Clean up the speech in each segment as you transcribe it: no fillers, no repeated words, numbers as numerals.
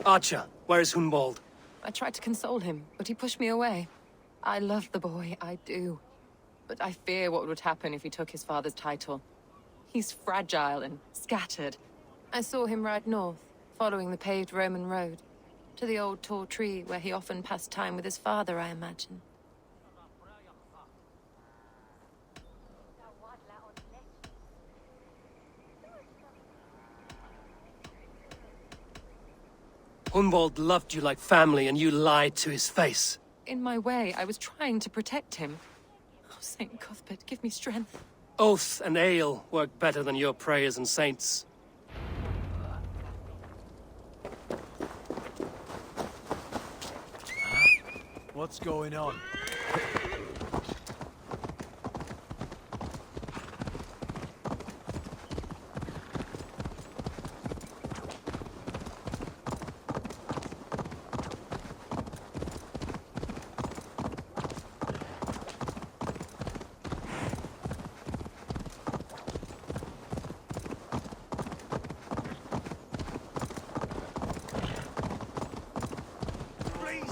Archer, where is Hunwald? I tried to console him, but he pushed me away. I love the boy, I do. But I fear what would happen if he took his father's title. He's fragile and scattered. I saw him ride north, following the paved Roman road. To the old tall tree where he often passed time with his father, I imagine. Hunwald loved you like family, and you lied to his face. In my way, I was trying to protect him. Oh, Saint Cuthbert, give me strength. Oath and ale work better than your prayers and saints. What's going on?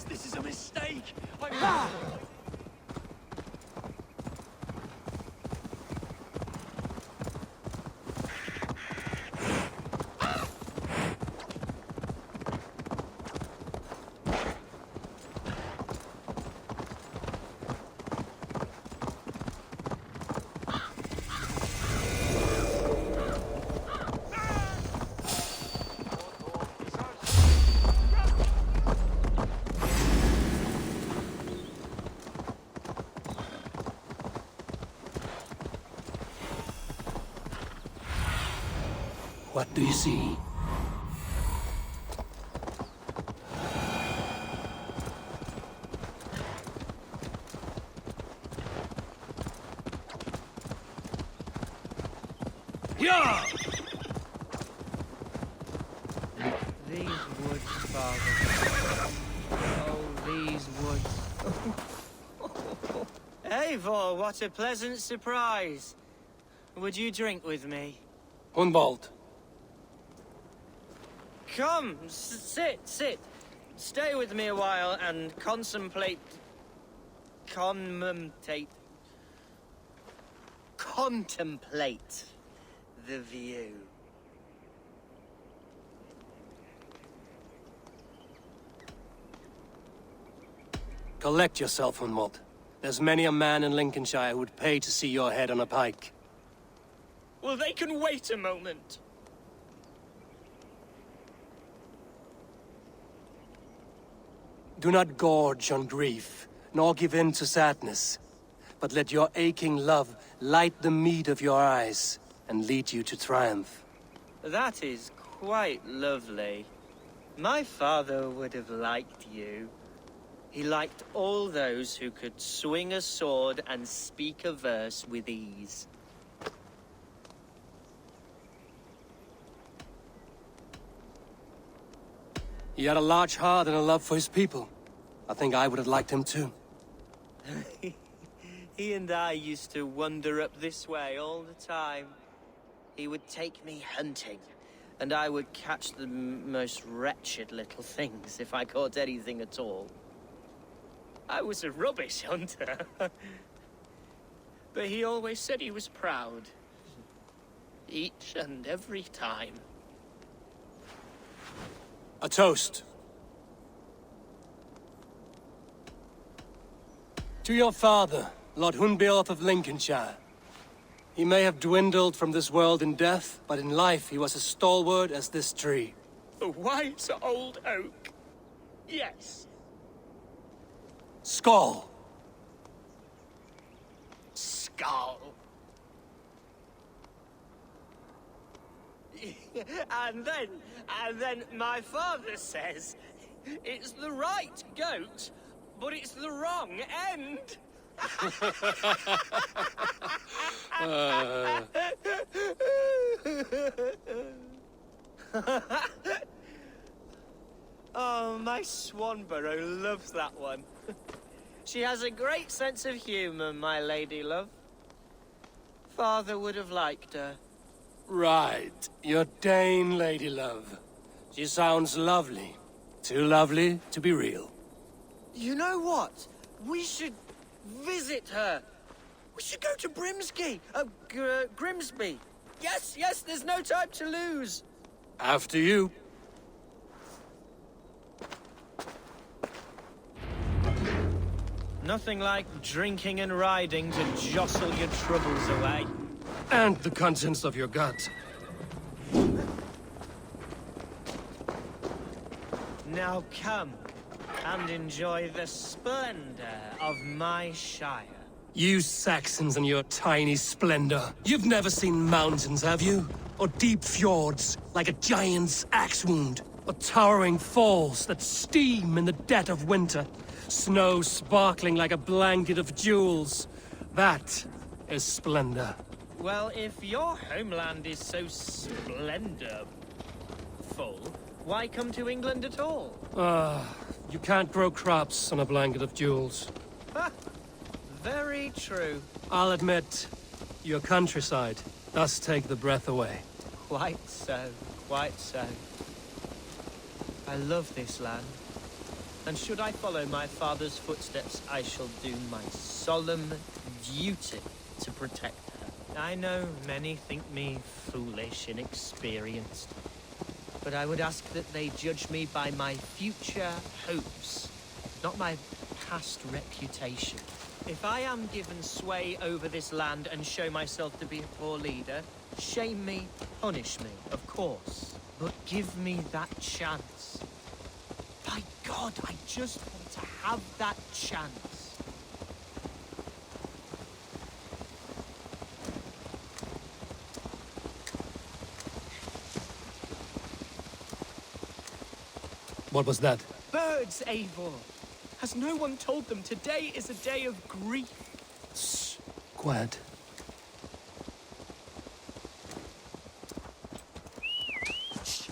This is a mistake! What do you see? Yeah! These woods, Father. Oh, these woods. Eivor, what a pleasant surprise. Would you drink with me? Hunwald. Come, sit. Stay with me a while and contemplate the view. Collect yourself, Hunwald. There's many a man in Lincolnshire who would pay to see your head on a pike. Well, they can wait a moment. Do not gorge on grief, nor give in to sadness, but let your aching love light the mead of your eyes and lead you to triumph. That is quite lovely. My father would have liked you. He liked all those who could swing a sword and speak a verse with ease. He had a large heart and a love for his people. I think I would have liked him too. He and I used to wander up this way all the time. He would take me hunting, and I would catch the most wretched little things if I caught anything at all. I was a rubbish hunter. But he always said he was proud. Each and every time. A toast. To your father, Lord Hunbeorth of Lincolnshire. He may have dwindled from this world in death, but in life he was as stalwart as this tree. A wise old oak. Yes. Skull. Skull. and then my father says, it's the right goat, but it's the wrong end. Oh, my Swanborough loves that one. She has a great sense of humor, my lady love. Father would have liked her. Right. Your Dane lady love. She sounds lovely. Too lovely to be real. You know what? We should visit her. We should go to Grimsby. Yes, there's no time to lose. After you. Nothing like drinking and riding to jostle your troubles away. And the contents of your gut. Now come and enjoy the splendor of my shire. You Saxons and your tiny splendor. You've never seen mountains, have you? Or deep fjords, like a giant's axe wound? Or towering falls that steam in the dead of winter? Snow sparkling like a blanket of jewels? That is splendor. Well, if your homeland is so splendorful, why come to England at all? You can't grow crops on a blanket of jewels. Ha! Very true. I'll admit, your countryside does take the breath away. Quite so, quite so. I love this land. And should I follow my father's footsteps, I shall do my solemn duty to protect her. I know many think me foolish, inexperienced. But I would ask that they judge me by my future hopes, not my past reputation. If I am given sway over this land and show myself to be a poor leader, shame me, punish me, of course. But give me that chance. By God, I just want to have that chance. What was that? Birds, Eivor! Has no one told them today is a day of grief? Shh. Quiet. Shh.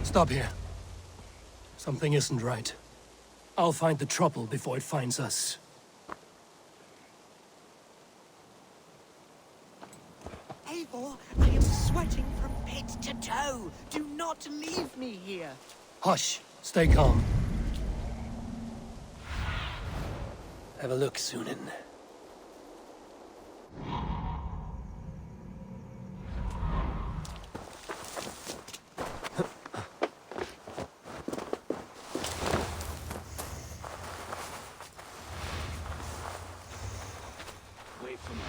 Stop here. Something isn't right. I'll find the trouble before it finds us. Eivor, I am sweating from head to toe. Do not leave me here. Hush. Stay calm. Have a look, Sunan. Wait for my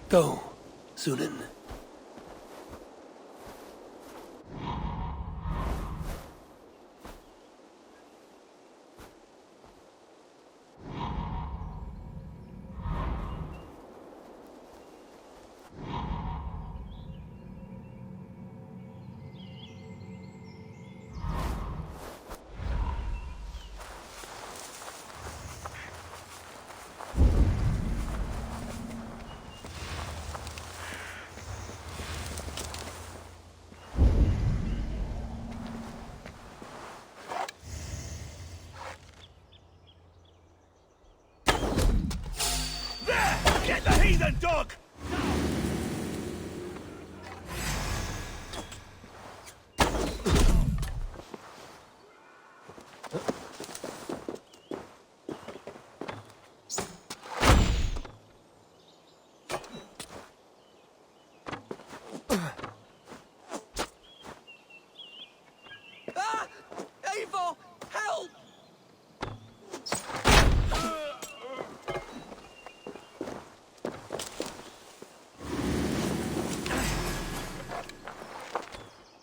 Go, Sunan. Get the heathen dog! Ah! Eivor, help!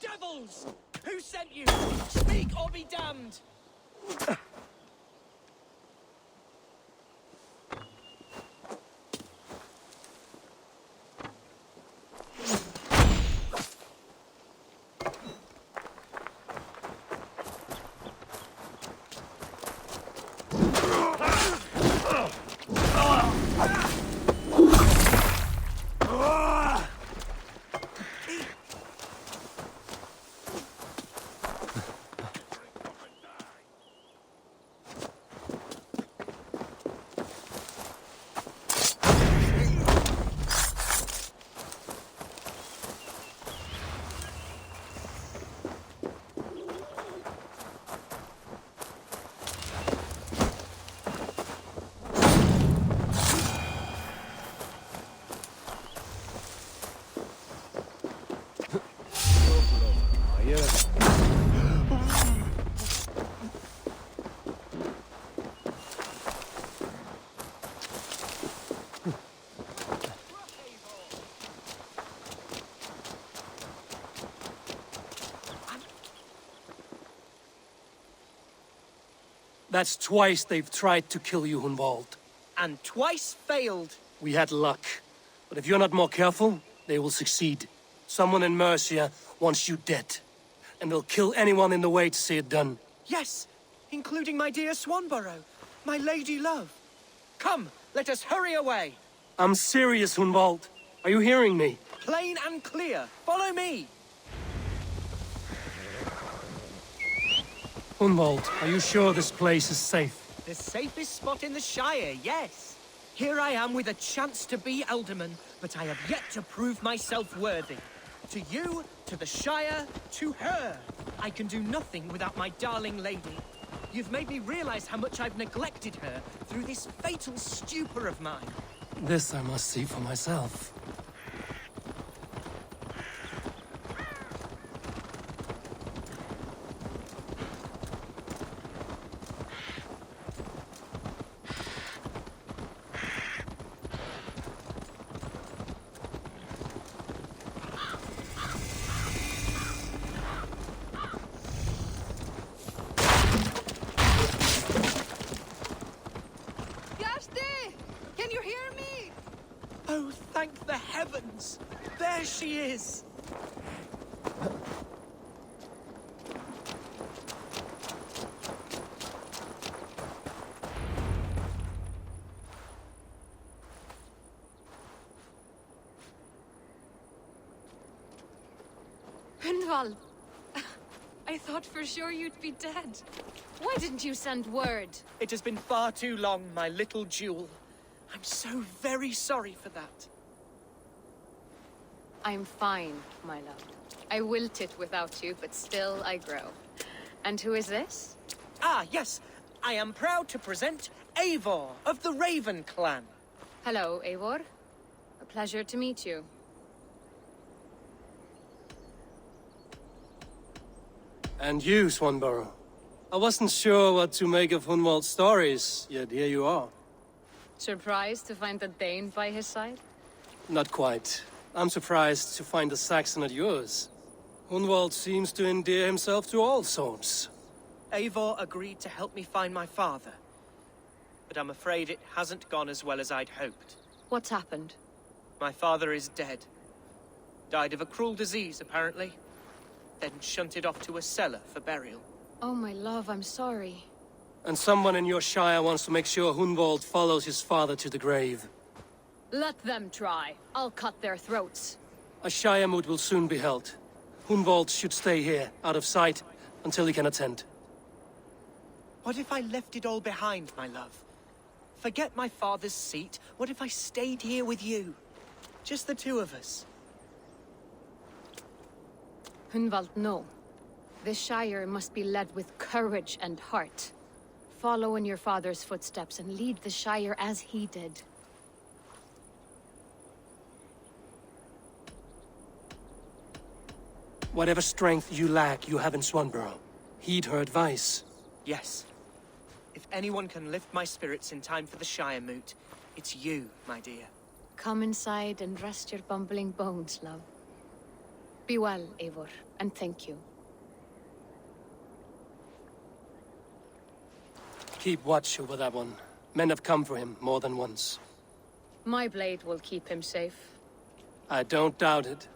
Devils! Who sent you? Speak or be damned! That's twice they've tried to kill you, Hunwald. And twice failed. We had luck. But if you're not more careful, they will succeed. Someone in Mercia wants you dead. And they'll kill anyone in the way to see it done. Yes, including my dear Swanborough, my lady love. Come, let us hurry away. I'm serious, Hunwald. Are you hearing me? Plain and clear. Follow me. Hunwald, are you sure this place is safe? The safest spot in the Shire, yes. Here I am with a chance to be Alderman, but I have yet to prove myself worthy. To you, to the Shire, to her. I can do nothing without my darling lady. You've made me realize how much I've neglected her through this fatal stupor of mine. This I must see for myself. Can you hear me? Oh, thank the heavens! There she is! Hunwald, I thought for sure you'd be dead. Why didn't you send word? It has been far too long, my little jewel. I'm so very sorry for that. I'm fine, my love. I wilted without you, but still I grow. And who is this? Ah, yes. I am proud to present Eivor of the Raven clan. Hello, Eivor. A pleasure to meet you. And you, Swanborough. I wasn't sure what to make of Hunwald's stories, yet here you are. Surprised to find the Dane by his side? Not quite. I'm surprised to find a Saxon at yours. Hunwald seems to endear himself to all sorts. Eivor agreed to help me find my father. But I'm afraid it hasn't gone as well as I'd hoped. What's happened? My father is dead. Died of a cruel disease, apparently. Then shunted off to a cellar for burial. Oh, my love, I'm sorry. And someone in your shire wants to make sure Hunwald follows his father to the grave. Let them try. I'll cut their throats. A shire moot will soon be held. Hunwald should stay here, out of sight, until he can attend. What if I left it all behind, my love? Forget my father's seat. What if I stayed here with you? Just the two of us. Hunwald, no. This Shire must be led with courage and heart. Follow in your father's footsteps and lead the Shire as he did. Whatever strength you lack, you have in Swanborough. Heed her advice. Yes. If anyone can lift my spirits in time for the Shire moot, it's you, my dear. Come inside and rest your bumbling bones, love. Be well, Eivor, and thank you. Keep watch over that one. Men have come for him more than once. My blade will keep him safe. I don't doubt it.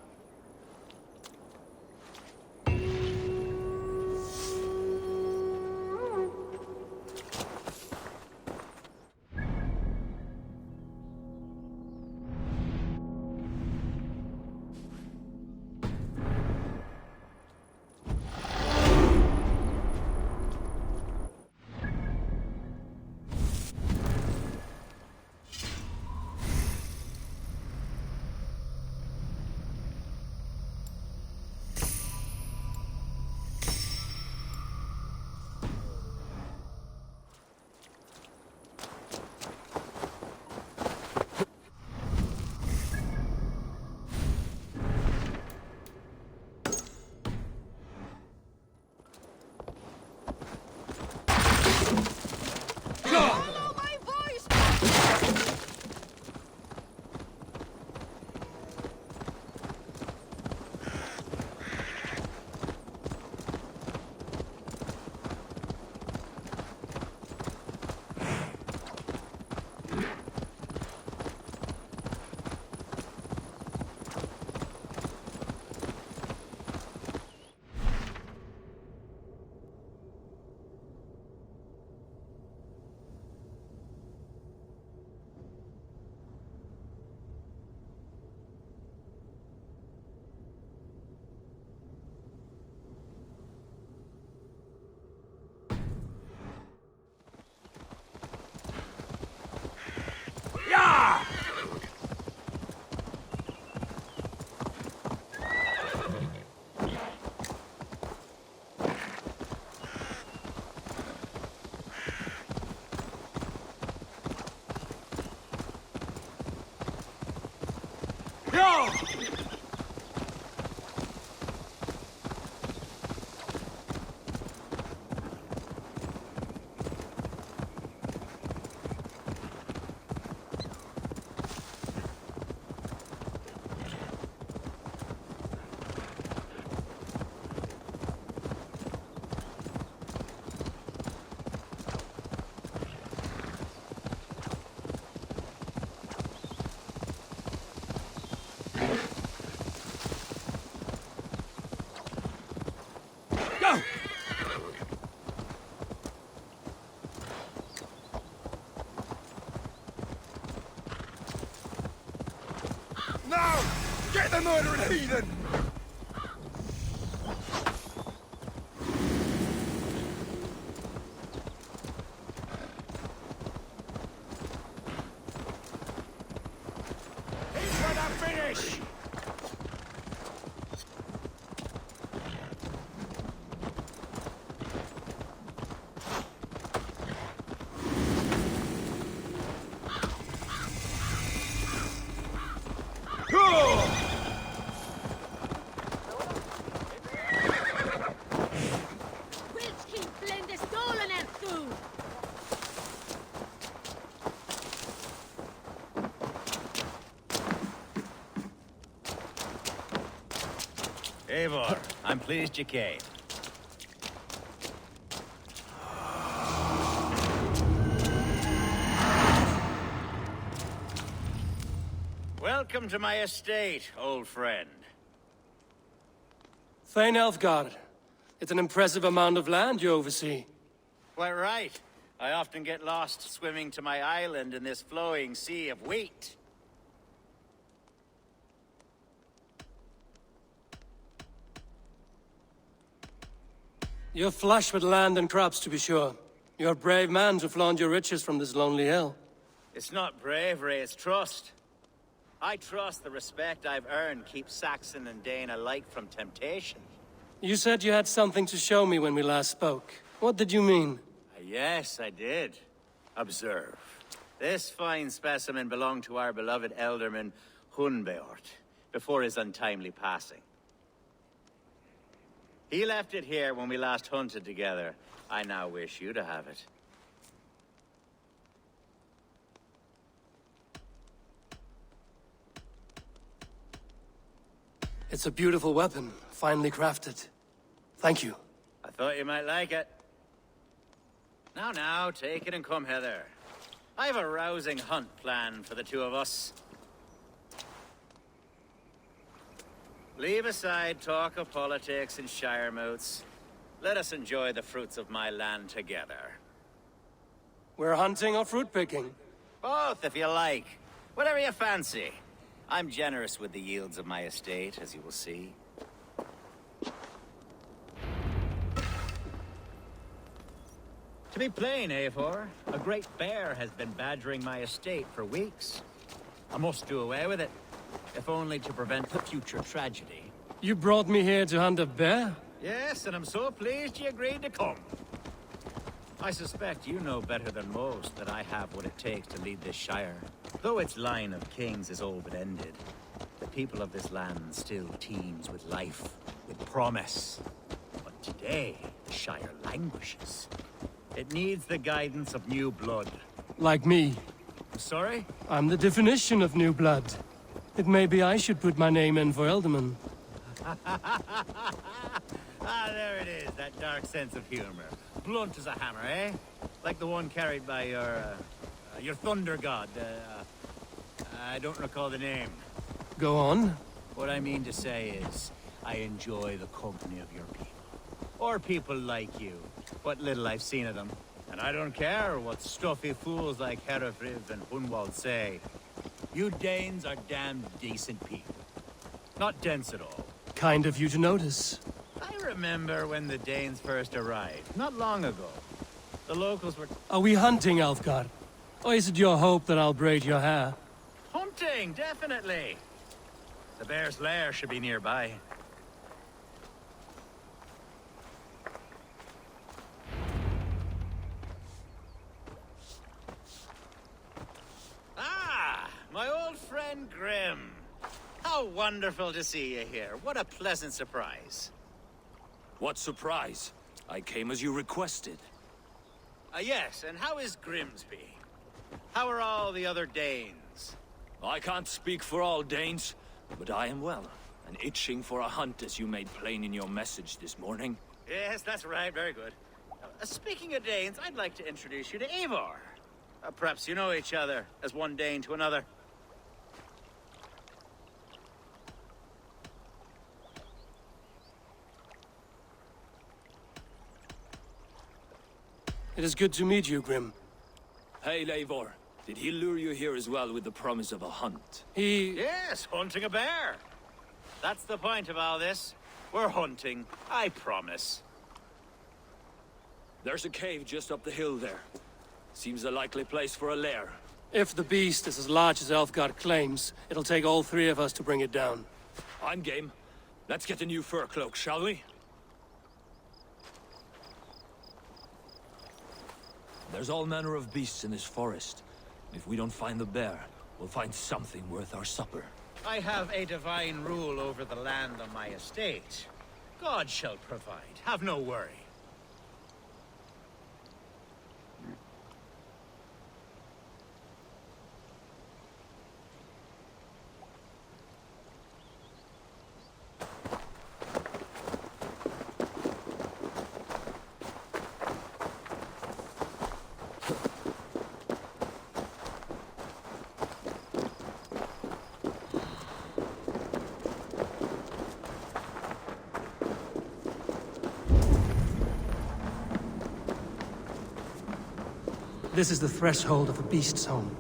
murdering heathen! He's gonna finish! Wilski blende stolen en thu! Eivor, I'm pleased you came. Welcome to my estate, old friend. Thane Elfgard. It's an impressive amount of land you oversee. Quite right. I often get lost swimming to my island in this flowing sea of wheat. You're flush with land and crops, to be sure. You're a brave man to flaunt your riches from this lonely hill. It's not bravery, it's trust. I trust the respect I've earned keeps Saxon and Dane alike from temptation. You said you had something to show me when we last spoke. What did you mean? Yes, I did. Observe. This fine specimen belonged to our beloved elderman, Hunbeort, before his untimely passing. He left it here when we last hunted together. I now wish you to have it. It's a beautiful weapon, finely crafted. Thank you. I thought you might like it. Now, take it and come hither. I have a rousing hunt planned for the two of us. Leave aside talk of politics and shire moats. Let us enjoy the fruits of my land together. We're hunting or fruit picking? Both, if you like. Whatever you fancy. I'm generous with the yields of my estate, as you will see. To be plain, Eivor, a great bear has been badgering my estate for weeks. I must do away with it, if only to prevent a future tragedy. You brought me here to hunt a bear? Yes, and I'm so pleased you agreed to come. I suspect you know better than most that I have what it takes to lead this shire. Though its line of kings is all but ended, the people of this land still teems with life, with promise. But today, the shire languishes. It needs the guidance of new blood. Like me. Sorry? I'm the definition of new blood. It may be I should put my name in for Elderman. Ah, there it is, that dark sense of humor. Blunt as a hammer, eh? Like the one carried by your thunder god. I don't recall the name. Go on. What I mean to say is, I enjoy the company of your people. Or people like you. What little I've seen of them. And I don't care what stuffy fools like Herefriv and Hunwald say. You Danes are damn decent people. Not dense at all. Kind of you to notice. I remember when the Danes first arrived, not long ago. The locals were Are we hunting, Alfgard? Or is it your hope that I'll braid your hair? hunting, definitely. The bear's lair should be nearby. Ah, my old friend Grim. How wonderful to see you here. What a pleasant surprise. What surprise? I came as you requested. Yes, and how is Grimsby? How are all the other Danes? I can't speak for all Danes, but I am well, and itching for a hunt as you made plain in your message this morning. Yes, that's right. Very good. Speaking of Danes, I'd like to introduce you to Eivor. Perhaps you know each other as one Dane to another. It is good to meet you, Grim. Hey, Eivor. Did he lure you here as well with the promise of a hunt? He... Yes, hunting a bear. That's the point of all this. We're hunting, I promise. There's a cave just up the hill there. Seems a likely place for a lair. If the beast is as large as Elfgard claims, it'll take all three of us to bring it down. I'm game. Let's get a new fur cloak, shall we? There's all manner of beasts in this forest. If we don't find the bear, we'll find something worth our supper. I have a divine rule over the land on my estate. God shall provide. Have no worry. This is the threshold of a beast's home.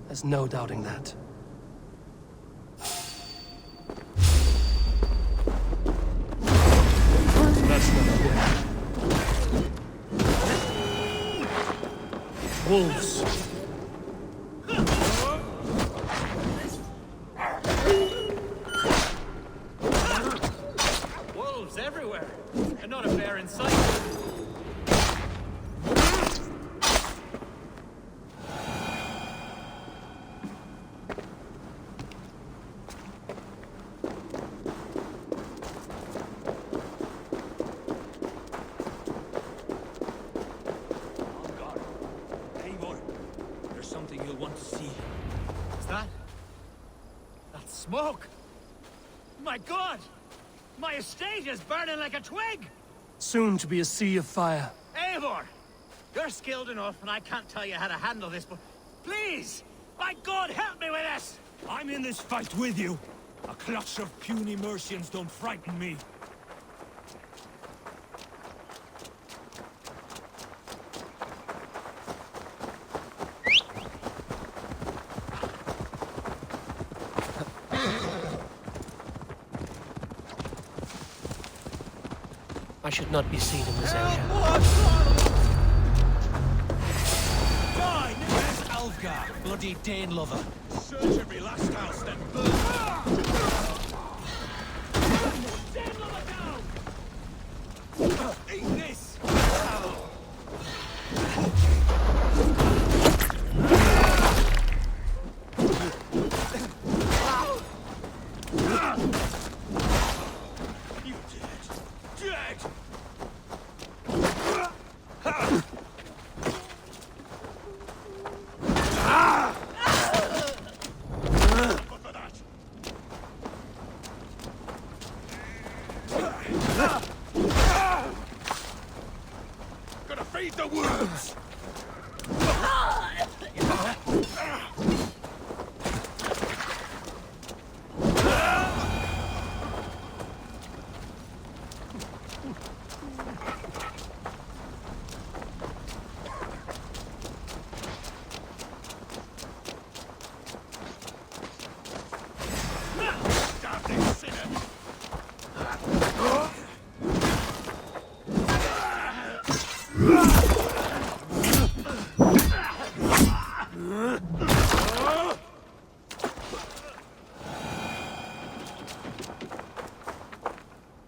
There's no doubting that. That's not good. Wolves. Wolves everywhere, and not a bear in sight. You'll want to see. Is that? That's smoke! My God! My estate is burning like a twig! Soon to be a sea of fire. Eivor! You're skilled enough, and I can't tell you how to handle this, but please! My God, help me with this! I'm in this fight with you. A clutch of puny Mercians don't frighten me. I should not be seen in this area. Die, Nicholas Alfgar, bloody Dane lover. Search every last house, then burn. Dane lover down! Eat this! You dead! Dead! Gotta feed the wolves!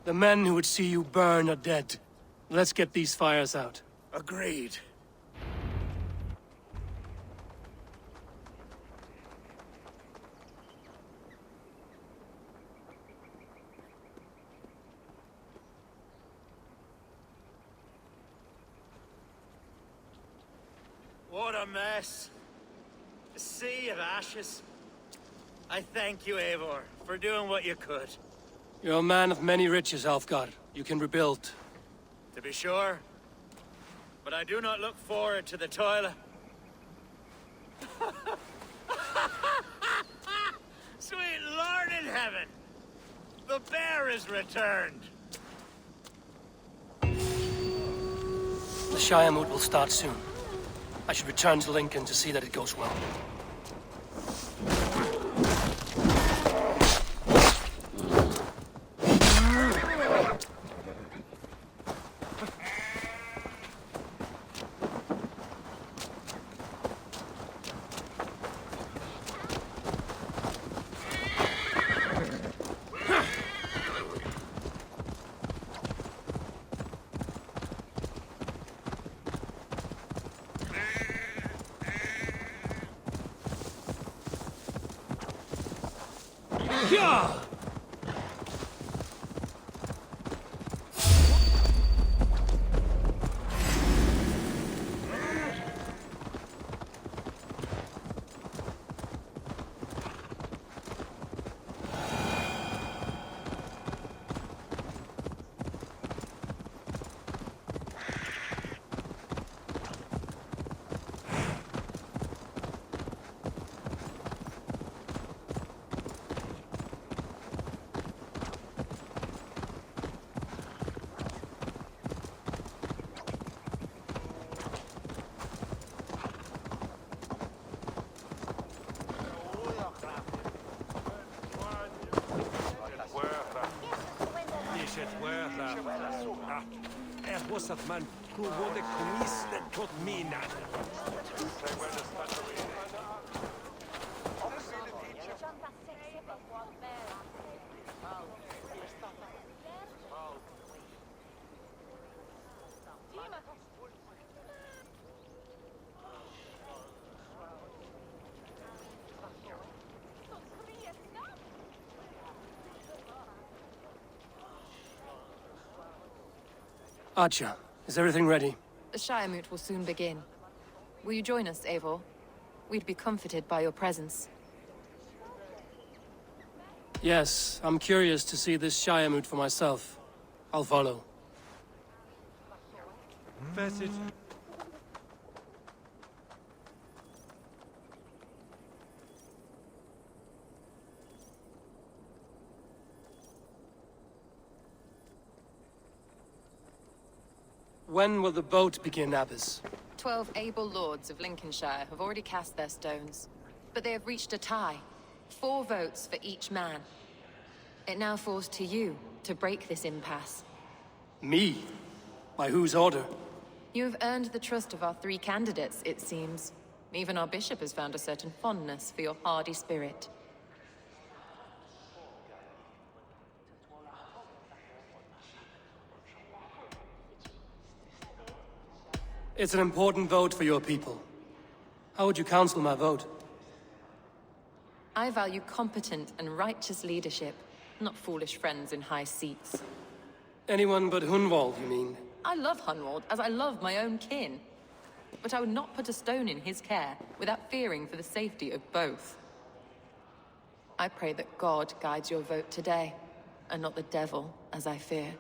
The men who would see you burn are dead. Let's get these fires out. Agreed. What a mess. A sea of ashes. I thank you, Eivor, for doing what you could. You're a man of many riches, Alfgard. You can rebuild. To be sure. But I do not look forward to the toil. Sweet Lord in heaven! The bear is returned! The Shire moot will start soon. I should return to Lincoln to see that it goes well. Yeah! Wasat man kuwode kumisne tot mina. Archer, is everything ready? The Shire Moot will soon begin. Will you join us, Eivor? We'd be comforted by your presence. Yes, I'm curious to see this Shire Moot for myself. I'll follow. Passage. When will the boat begin, Abbess? 12 able lords of Lincolnshire have already cast their stones, but they have reached a tie. 4 votes for each man. It now falls to you to break this impasse. Me? By whose order? You have earned the trust of our 3 candidates, it seems. Even our bishop has found a certain fondness for your hardy spirit. It's an important vote for your people. How would you counsel my vote? I value competent and righteous leadership, not foolish friends in high seats. Anyone but Hunwald, you mean? I love Hunwald, as I love my own kin. But I would not put a stone in his care without fearing for the safety of both. I pray that God guides your vote today, and not the devil, as I fear.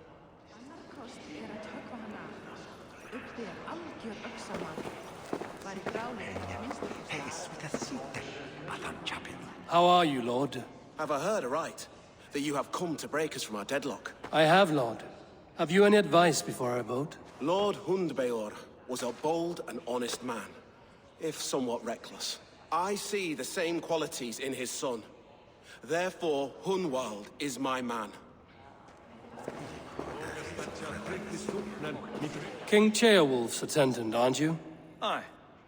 How are you, Lord? Have I heard aright? That you have come to break us from our deadlock? I have, Lord. Have you any advice before I vote? Lord Hundbeor was a bold and honest man, if somewhat reckless. I see the same qualities in his son. Therefore, Hunwald is my man. King Ceolwulf's attendant, aren't you? Aye.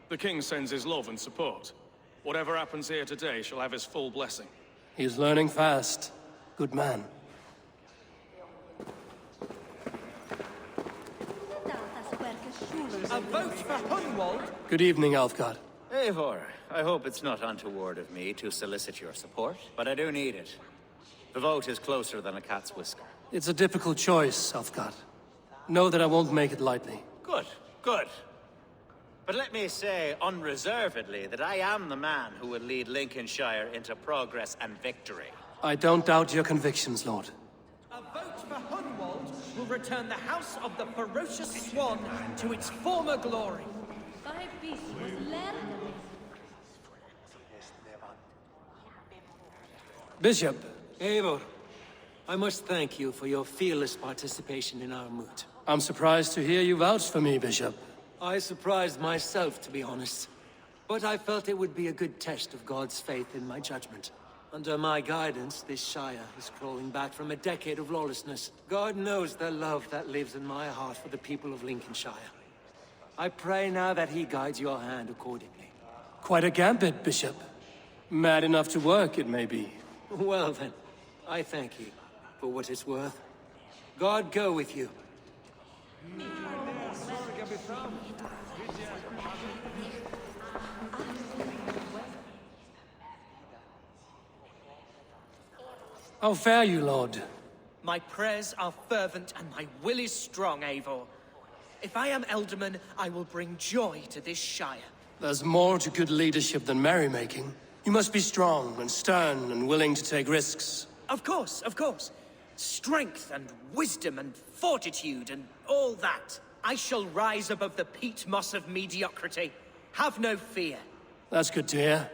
The king sends his love and support. Whatever happens here today shall have his full blessing. He's learning fast. Good man. A vote for Hunwald? Good evening, Alfgard. Eivor, I hope it's not untoward of me to solicit your support, but I do need it. The vote is closer than a cat's whisker. It's a difficult choice, Alfgard. Know that I won't make it lightly. Good, good. But let me say unreservedly that I am the man who will lead Lincolnshire into progress and victory. I don't doubt your convictions, Lord. A vote for Hunwald will return the House of the Ferocious Swan to its former glory. Bishop, Eivor, I must thank you for your fearless participation in our moot. I'm surprised to hear you vouch for me, Bishop. I surprised myself, to be honest. But I felt it would be a good test of God's faith in my judgment. Under my guidance, this Shire is crawling back from a decade of lawlessness. God knows the love that lives in my heart for the people of Lincolnshire. I pray now that he guides your hand accordingly. Quite a gambit, Bishop. Mad enough to work, it may be. Well then, I thank you for what it's worth. God go with you. How fare you, Lord? My prayers are fervent and my will is strong, Eivor. If I am Elderman, I will bring joy to this Shire. There's more to good leadership than merrymaking. You must be strong and stern and willing to take risks. Of course, of course. Strength and wisdom and fortitude and all that. I shall rise above the peat moss of mediocrity. Have no fear. That's good to hear.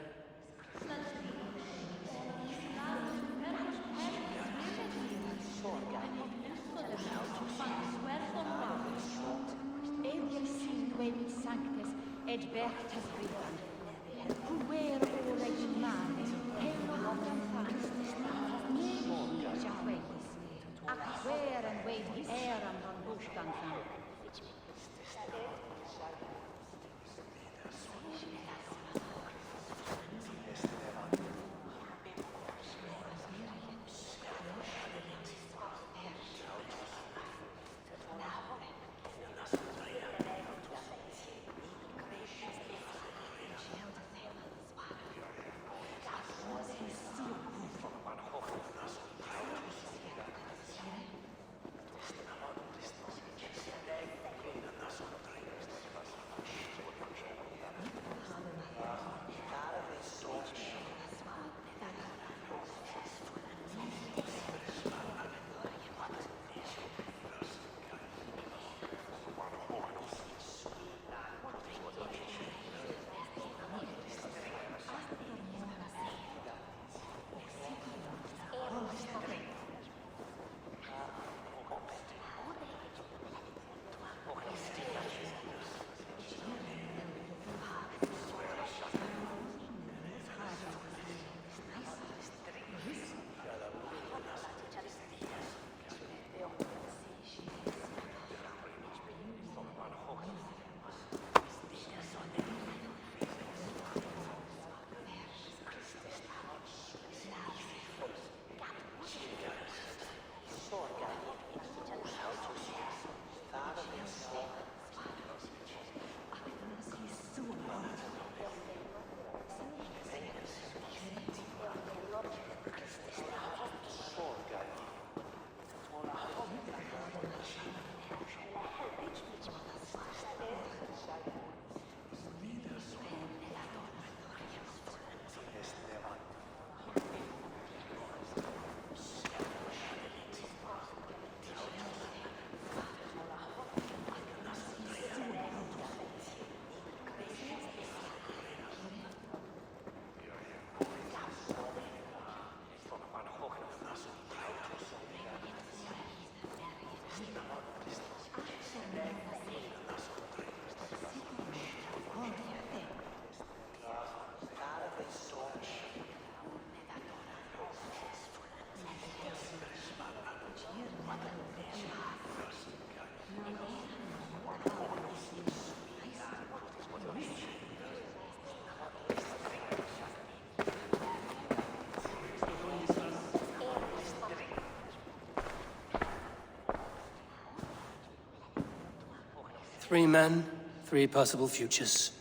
Three men, three possible futures.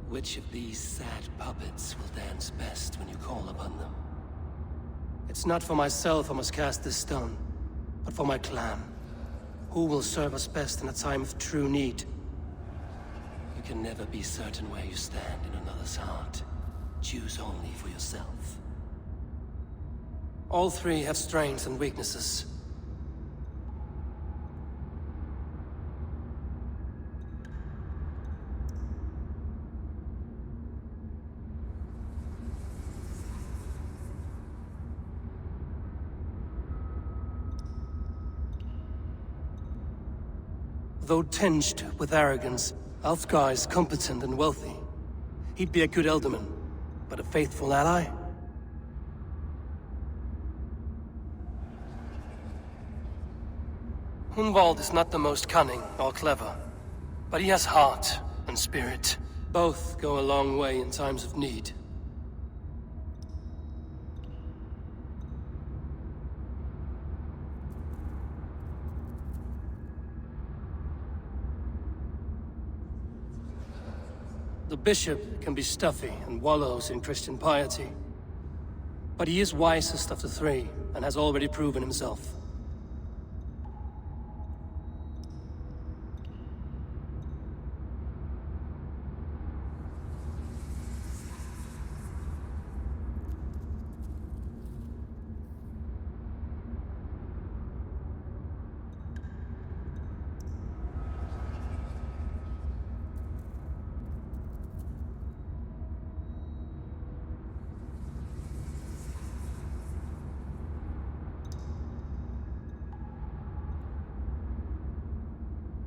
Which of these sad puppets will dance best when you call upon them? It's not for myself I must cast this stone, but for my clan. Who will serve us best in a time of true need? You can never be certain where you stand in another's heart. Choose only for yourself. All three have strengths and weaknesses. Though tinged with arrogance, Alfgar is competent and wealthy. He'd be a good Elderman, but a faithful ally? Hunwald is not the most cunning or clever, but he has heart and spirit. Both go a long way in times of need. The bishop can be stuffy and wallows in Christian piety, But he is wisest of the three, and has already proven himself.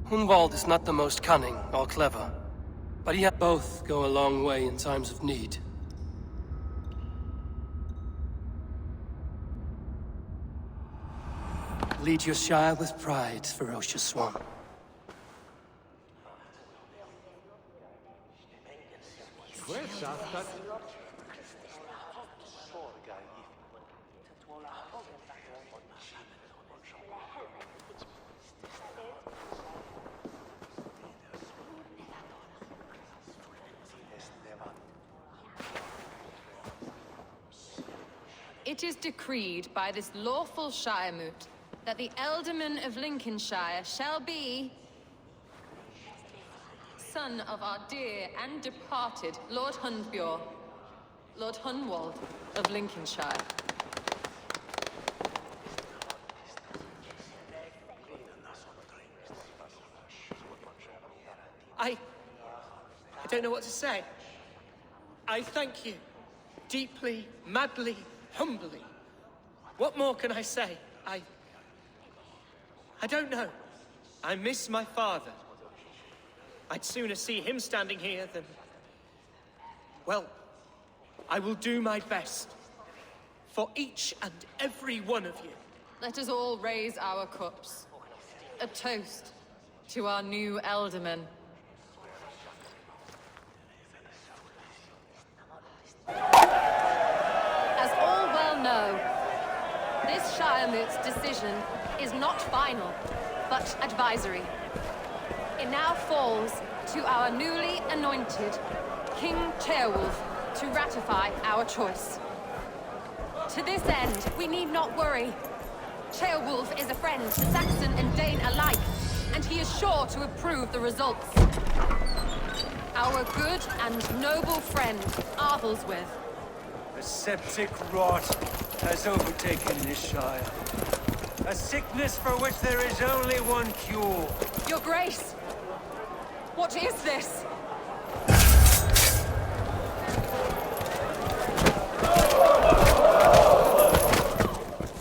Hunwald is not the most cunning or clever, but he both go a long way in times of need. Lead your Shire with pride, ferocious swan. It is decreed by this lawful Shire Moot that the Ealdorman of Lincolnshire shall be son of our dear and departed Lord Hundbjorn, Lord Hunwald of Lincolnshire. I don't know what to say. I thank you. Deeply, madly, humbly. What more can I say? I don't know. I miss my father. I'd sooner see him standing here than... Well, I will do my best. For each and every one of you. Let us all raise our cups. A toast to our new Ealdorman. As all well know, this Shire Moot's decision is not final, but advisory. It now falls to our newly anointed King Ceolwulf to ratify our choice. To this end, we need not worry. Ceolwulf is a friend to Saxon and Dane alike, and he is sure to approve the results. Our good and noble friend, Arthelswith. A septic rot has overtaken this Shire. A sickness for which there is only one cure. Your Grace! What is this?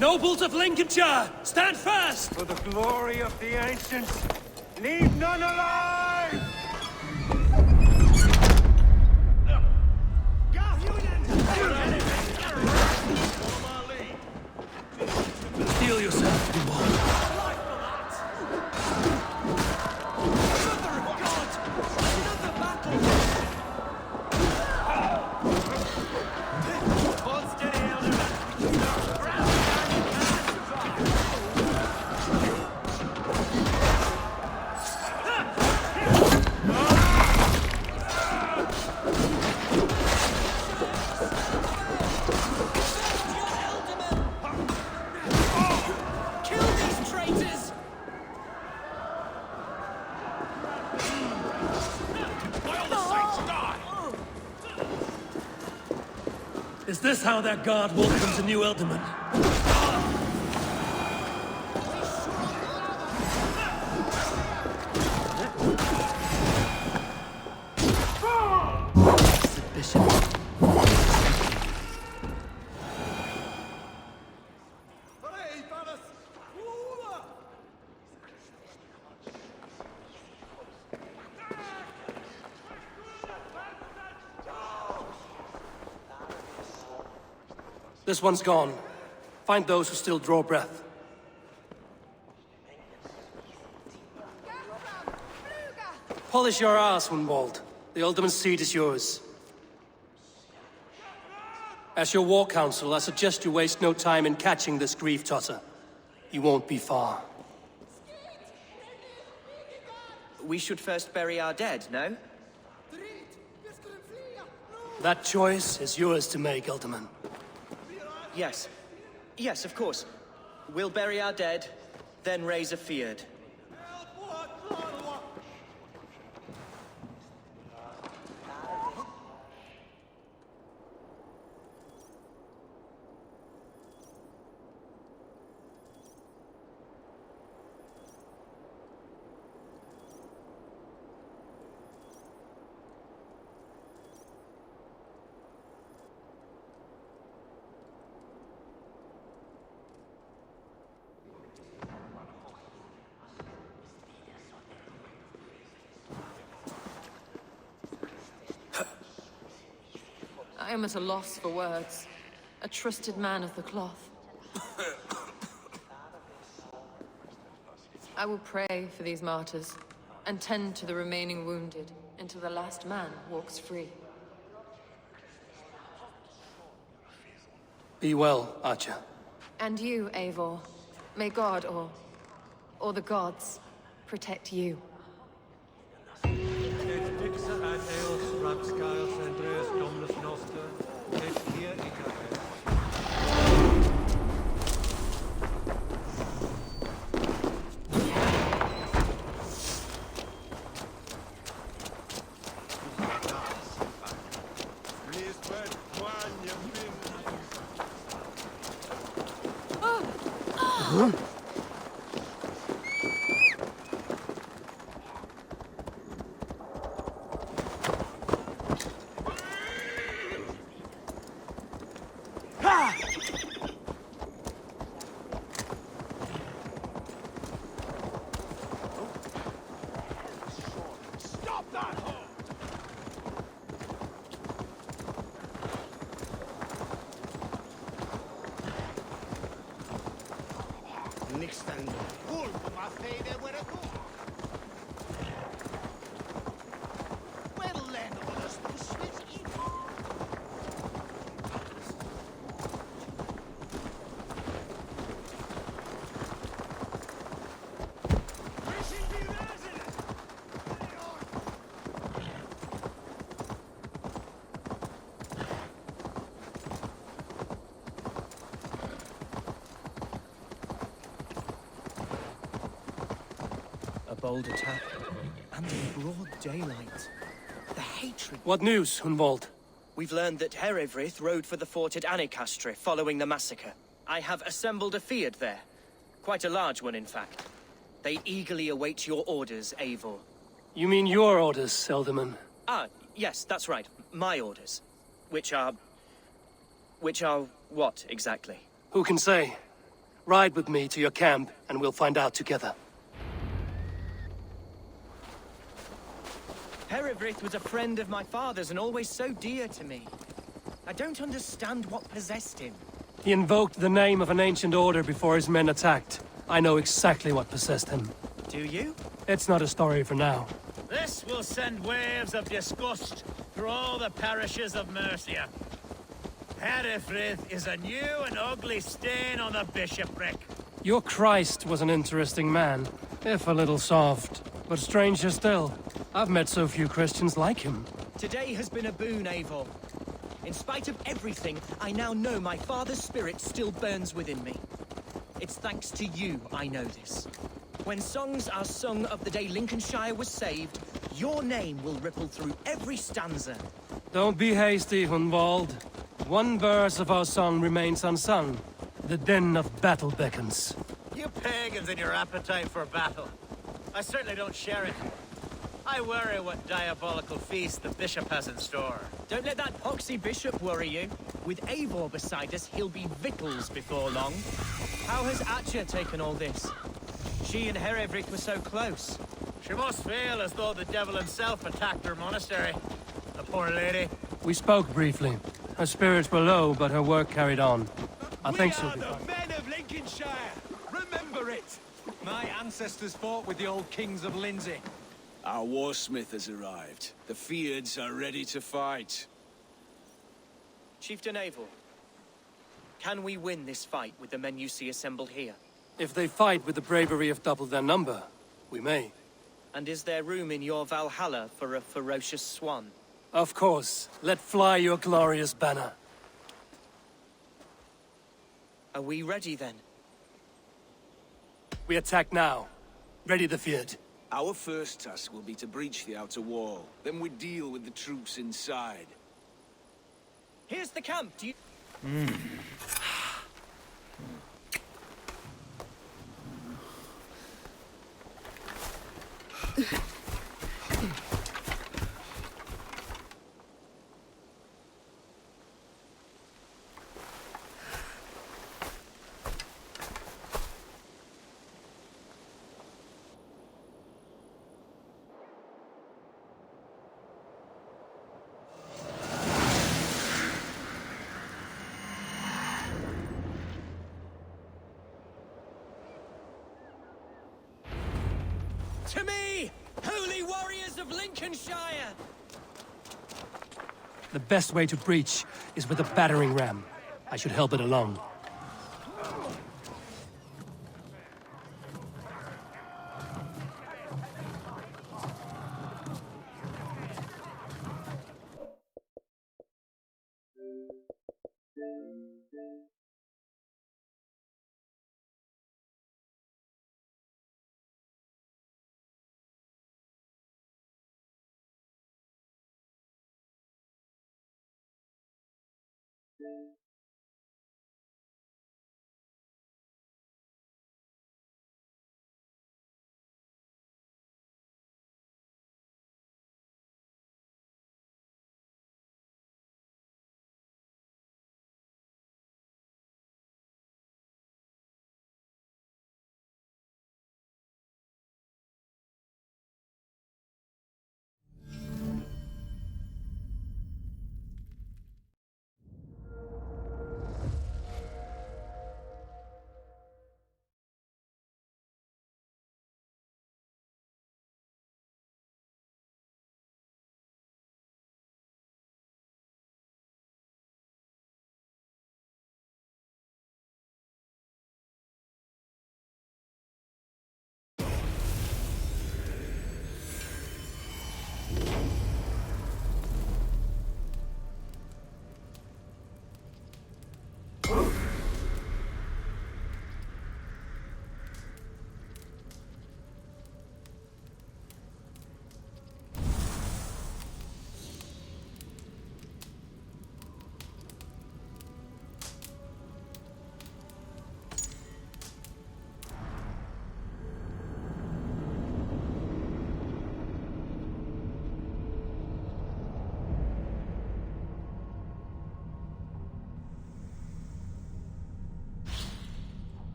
Nobles of Lincolnshire, stand fast! For the glory of the ancients, leave none alive! Steel yourself, Hunwald. Is this how their guard welcomes a new Ealdorman? This one's gone. Find those who still draw breath. Polish your ass, Hunwald. The Alderman's seat is yours. As your war council, I suggest you waste no time in catching this grief-tosser. He won't be far. We should first bury our dead, no? That choice is yours to make, Alderman. Yes. Yes, of course. We'll bury our dead, then raise a feard. I am at a loss for words. A trusted man of the cloth. I will pray for these martyrs, and tend to the remaining wounded, until the last man walks free. Be well, Archer. And you, Eivor. May God, or the gods, protect you. Bold attack, and in broad daylight. The hatred... What news, Hunwald? We've learned that Herefrith rode for the fort at Annikastre following the massacre. I have assembled a feard there. Quite a large one, in fact. They eagerly await your orders, Eivor. You mean your orders, Elderman? Ah, yes, that's right. My orders. Which are what, exactly? Who can say? Ride with me to your camp, and we'll find out together. Herefrith was a friend of my father's and always so dear to me. I don't understand what possessed him. He invoked the name of an ancient order before his men attacked. I know exactly what possessed him. Do you? It's not a story for now. This will send waves of disgust through all the parishes of Mercia. Herefrith is a new and ugly stain on the bishopric. Your Christ was an interesting man, if a little soft. But stranger still, I've met so few Christians like him. Today has been a boon, Eivor. In spite of everything, I now know my father's spirit still burns within me. It's thanks to you I know this. When songs are sung of the day Lincolnshire was saved, your name will ripple through every stanza. Don't be hasty, Hunwald. One verse of our song remains unsung. The din of battle beckons. You pagans and your appetite for battle. I certainly don't share it. I worry what diabolical feast the bishop has in store. Don't let that poxy bishop worry you. With Eivor beside us, he'll be victuals before long. How has Atcha taken all this? She and Herefrith were so close. She must feel as though the devil himself attacked her monastery. The poor lady. We spoke briefly. Her spirits were low, but her work carried on. I think she'll be fine. We are the men of Lincolnshire! Remember it! My ancestors fought with the old kings of Lindsey. Our warsmith has arrived. The Feards are ready to fight. Chieftain Eivor, can we win this fight with the men you see assembled here? If they fight with the bravery of double their number, we may. And is there room in your Valhalla for a ferocious swan? Of course. Let fly your glorious banner. Are we ready then? We attack now. Ready the Fjord. Our first task will be to breach the outer wall. Then we deal with the troops inside. Here's the camp. Do you... To me, holy warriors of Lincolnshire! The best way to breach is with a battering ram. I should help it along.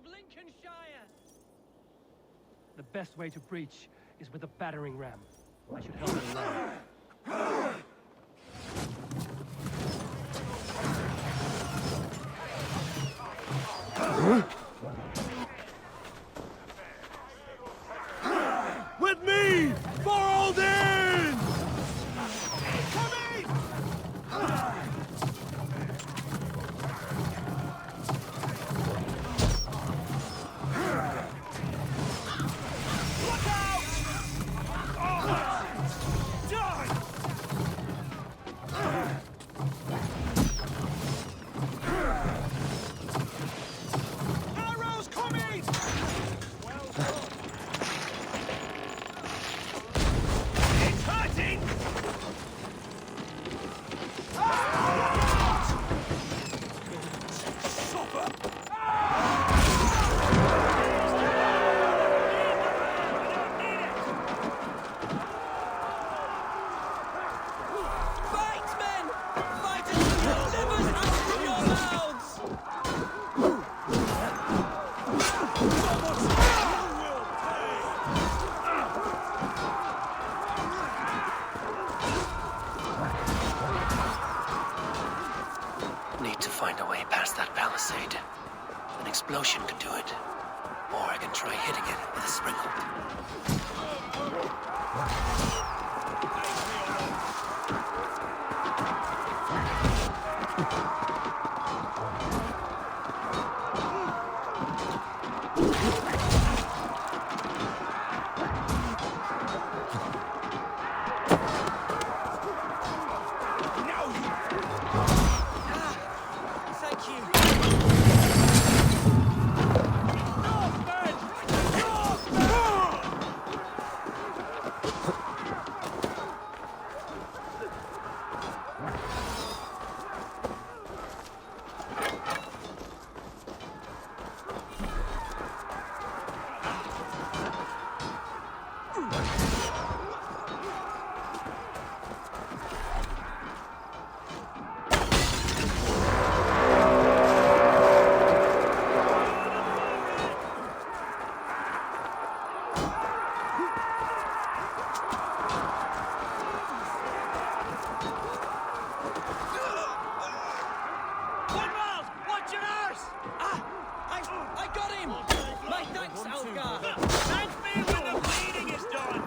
Lincolnshire! The best way to breach is with a battering ram. I should help it along. With me! For Odin! Coming! Look out! Die! past that palisade. An explosion could do it. Or I can try hitting it with a sprinkle. Thank you. Watch your arse! I got him! My thanks, Algar! Thank me when the bleeding is done!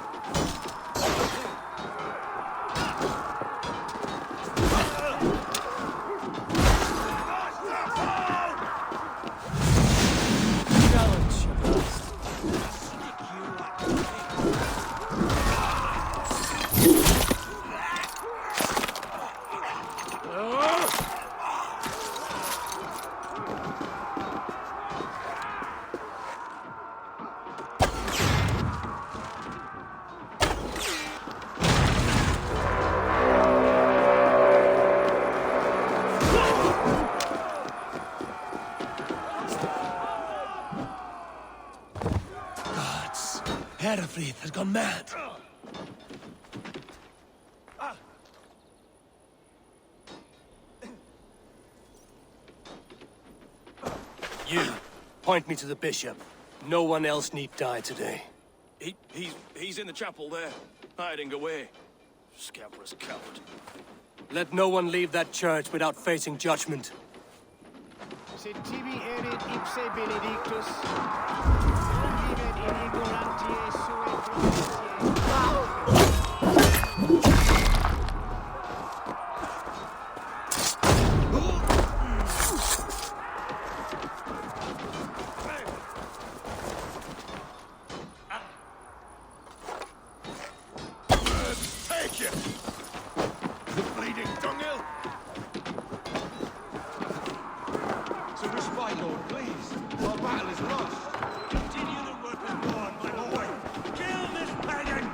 Challenge. Gods, Herefrith has gone mad. You, point me to the bishop. No one else need die today. He's in the chapel there, hiding away. Scabrous coward. Let no one leave that church without facing judgment. Sed tibi erit ipse benedictus, non vivet in ignorantiae sue proficiae. Take you! The bleeding dunghill! So respite, Lord, please. Our battle is lost. Continue the work of God, my boy! Kill this pagan!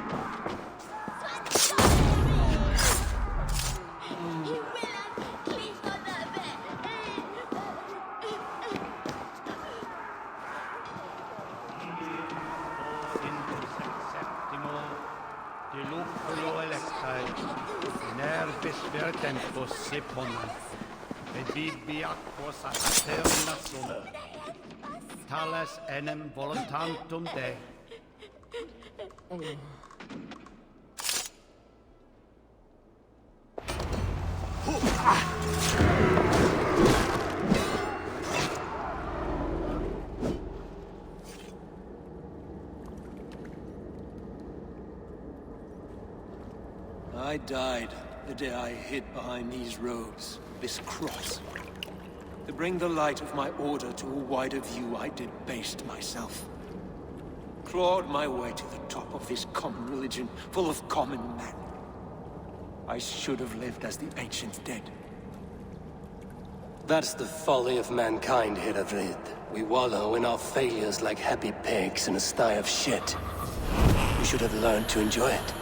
De luculo electae, nervis vertempus se ponant, et vivi aquos a paterna sum, tales enem voluntantum Dei. I died the day I hid behind these robes, this cross. To bring the light of my order to a wider view, I debased myself. Clawed my way to the top of this common religion, full of common men. I should have lived as the ancient dead. That's the folly of mankind, Herefrith. We wallow in our failures like happy pigs in a sty of shit. We should have learned to enjoy it.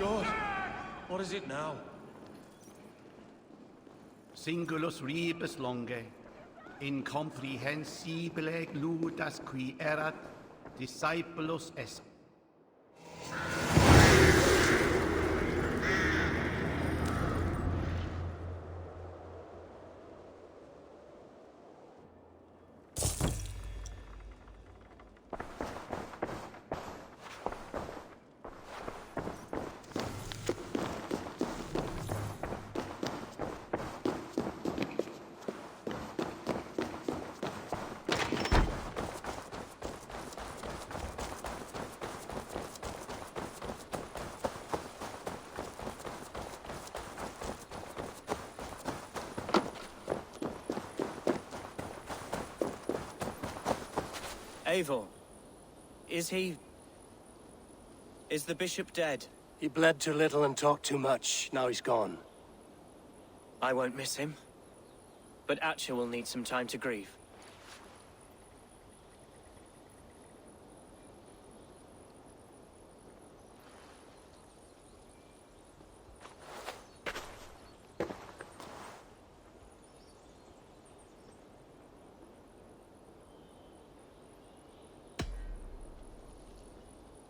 God, what is it now? Singulus rebus longe, incomprehensibile gludas qui erat discipulus est. Eivor, is he... is the bishop dead? He bled too little and talked too much. Now he's gone. I won't miss him. But Atcha will need some time to grieve.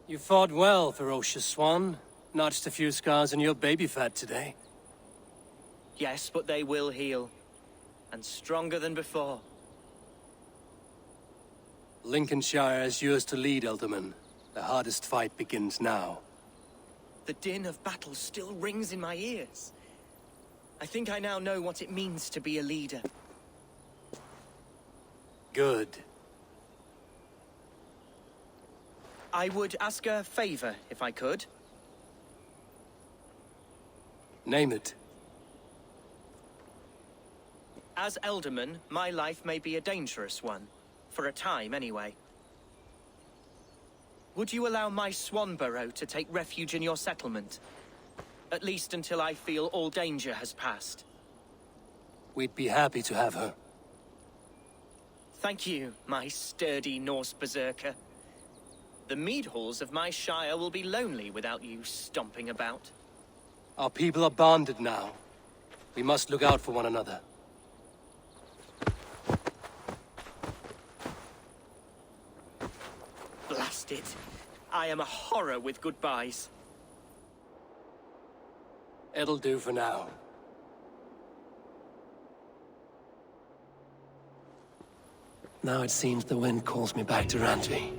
You fought well, ferocious swan. Notched a few scars on your baby fat today. Yes, but they will heal. And stronger than before. Lincolnshire is yours to lead, Elderman. The hardest fight begins now. The din of battle still rings in my ears. I think I now know what it means to be a leader. Good. I would ask a favor, if I could. Name it. As Elderman, my life may be a dangerous one. For a time, anyway. Would you allow my swan burrow to take refuge in your settlement? At least until I feel all danger has passed. We'd be happy to have her. Thank you, my sturdy Norse berserker. The mead halls of my shire will be lonely without you stomping about. Our people are bonded now. We must look out for one another. Blast it. I am a horror with goodbyes. It'll do for now. Now it seems the wind calls me back to Randvi.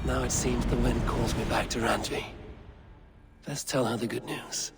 Now it seems the wind calls me back to Randvi. Let's tell her the good news.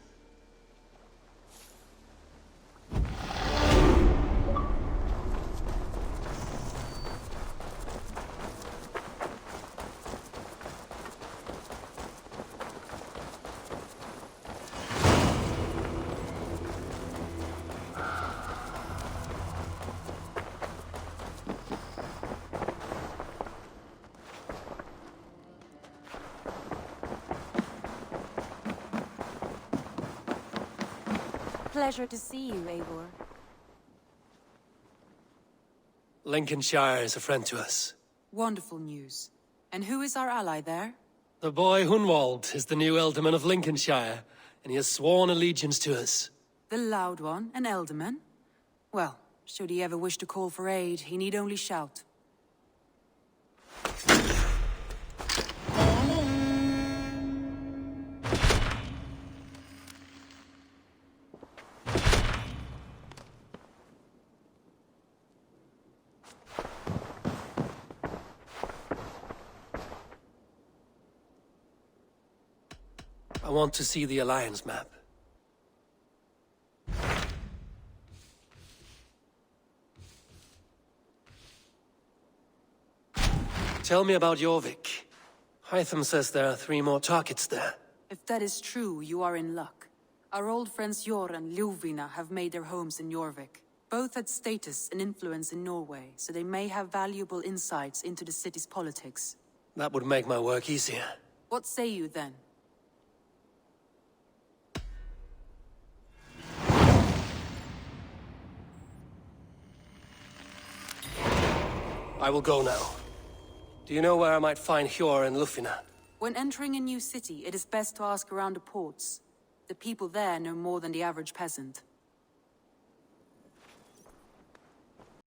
Pleasure to see you, Eivor. Lincolnshire is a friend to us. Wonderful news. And who is our ally there? The boy Hunwald is the new Ealdorman of Lincolnshire, and he has sworn allegiance to us. The Loud One, an Ealdorman? Well, should he ever wish to call for aid, he need only shout. I want to see the Alliance map. Tell me about Jorvik. Hytham says there are 3 more targets there. If that is true, you are in luck. Our old friends Jor and Ljuvina have made their homes in Jorvik. Both had status and influence in Norway, so they may have valuable insights into the city's politics. That would make my work easier. What say you then? I will go now. Do you know where I might find Hjor and Lufina? When entering a new city, it is best to ask around the ports. The people there know more than the average peasant.